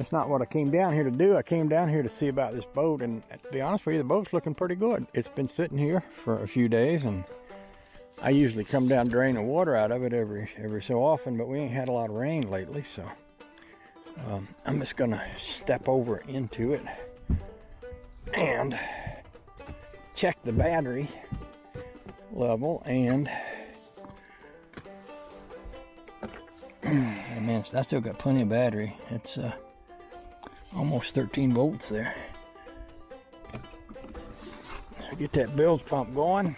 That's not what I came down here to do. I came down here to see about this boat, and to be honest with you, the boat's looking pretty good. It's been sitting here for a few days, and I usually come down and drain the water out of it every so often, but we ain't had a lot of rain lately, so I'm just gonna step over into it and check the battery level. And man, I still got plenty of battery. It's almost 13 volts there. So get that bilge pump going.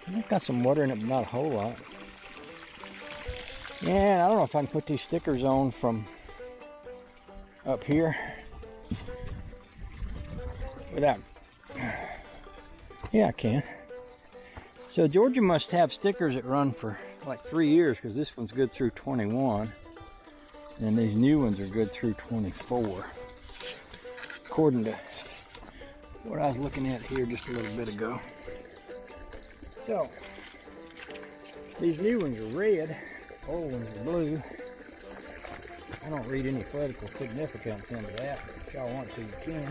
I've got some water in it, but not a whole lot. Yeah, I don't know if I can put these stickers on from up here without. Yeah, I can. So Georgia must have stickers that run for like 3 years, because this one's good through 21, and these new ones are good through 24, according to what I was looking at here just a little bit ago. So these new ones are red, old ones are blue. I don't read any political significance into that. If y'all want to, you can.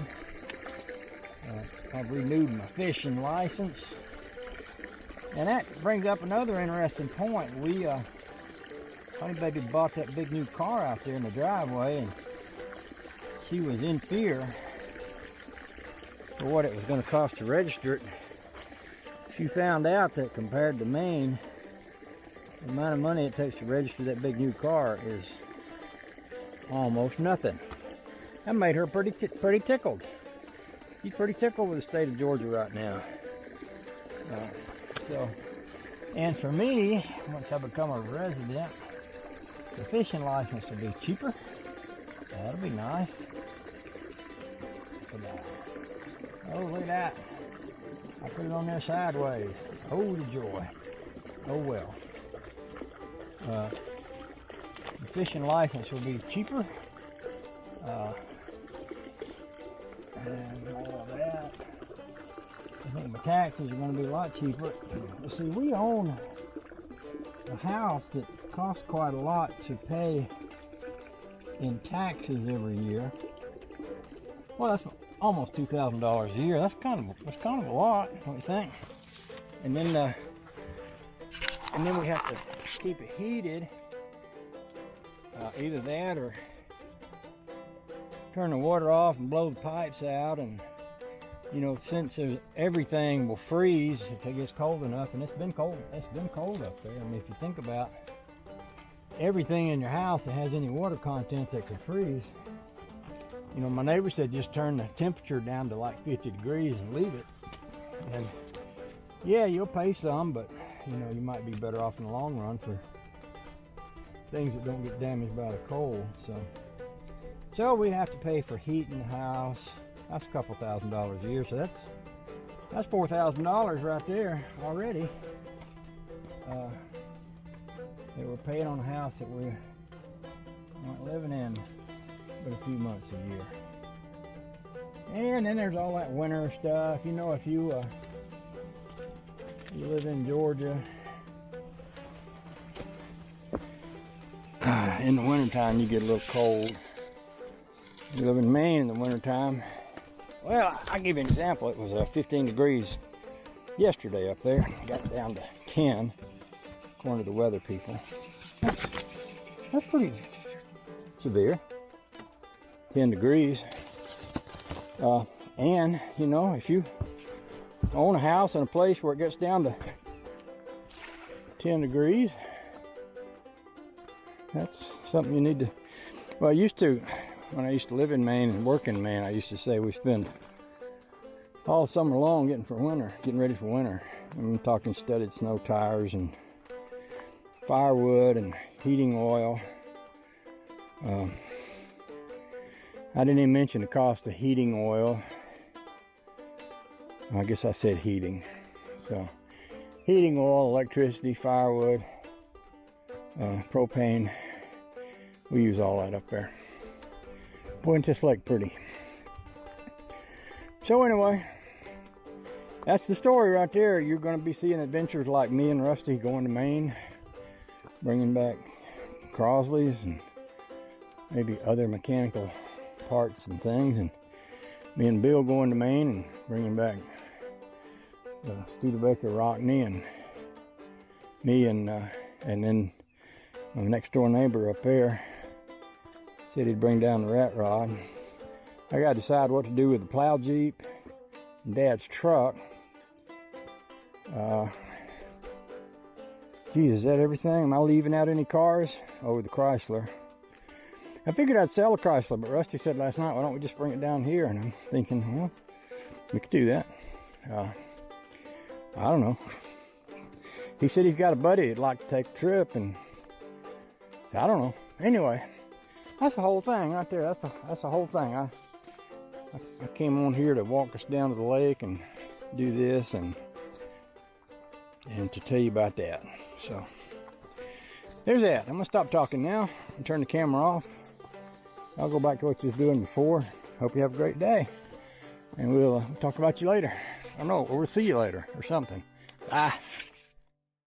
I've renewed my fishing license. And that brings up another interesting point. Honey Baby bought that big new car out there in the driveway, and she was in fear for what it was going to cost to register it. She found out that compared to Maine, the amount of money it takes to register that big new car is almost nothing. That made her pretty tickled. She's pretty tickled with the state of Georgia right now. And for me, once I become a resident, the fishing license will be cheaper. That'll be nice. Oh, look at that. I put it on there sideways. Oh, the joy. Oh, well. The fishing license will be cheaper. And all of that. I think my taxes are going to be a lot cheaper. You see, we own a house that costs quite a lot to pay in taxes every year. Well, that's almost $2,000 a year. That's kind of a lot, don't you think? And then we have to keep it heated. Either that or turn the water off and blow the pipes out. And you know, since everything will freeze if it gets cold enough, and it's been cold up there. I mean, if you think about everything in your house that has any water content that could freeze, you know, my neighbor said just turn the temperature down to like 50 degrees and leave it. And yeah, you'll pay some, but you know, you might be better off in the long run for things that don't get damaged by the cold. So we have to pay for heat in the house. That's a couple $1,000s a year, so that's $4,000 right there already. That we're paying on a house that we aren't living in but a few months a year. And then there's all that winter stuff. You know, if you live in Georgia, in the wintertime you get a little cold. You live in Maine in the wintertime. Well, I'll give you an example. It was 15 degrees yesterday up there. Got down to 10, according to the weather people. That's pretty severe. 10 degrees. And, you know, if you own a house in a place where it gets down to 10 degrees, that's something you need to... Well, when I used to live in Maine and work in Maine, I used to say we spend all summer long getting ready for winter. I'm talking studded snow tires and firewood and heating oil. I didn't even mention the cost of heating oil. I guess I said heating. So heating oil, electricity, firewood, propane, we use all that up there. Boy, it's just like pretty. So anyway, that's the story right there. You're going to be seeing adventures like me and Rusty going to Maine, bringing back Crosley's and maybe other mechanical parts and things. And me and Bill going to Maine and bringing back the Studebaker Rockney, and me and then my next door neighbor up there said he'd bring down the rat rod. I got to decide what to do with the plow Jeep and Dad's truck. Geez, is that everything? Am I leaving out any cars? Oh, the Chrysler. I figured I'd sell the Chrysler, but Rusty said last night, why don't we just bring it down here? And I'm thinking, well, we could do that. I don't know. He said he's got a buddy that'd like to take a trip, and I don't know. Anyway, that's the whole thing right there. That's the whole thing. I came on here to walk us down to the lake and do this and to tell you about that. So there's that. I'm gonna stop talking now and turn the camera off. I'll go back to what you was doing before. Hope you have a great day, and we'll talk about you later. I don't know, or we'll see you later or something. Bye.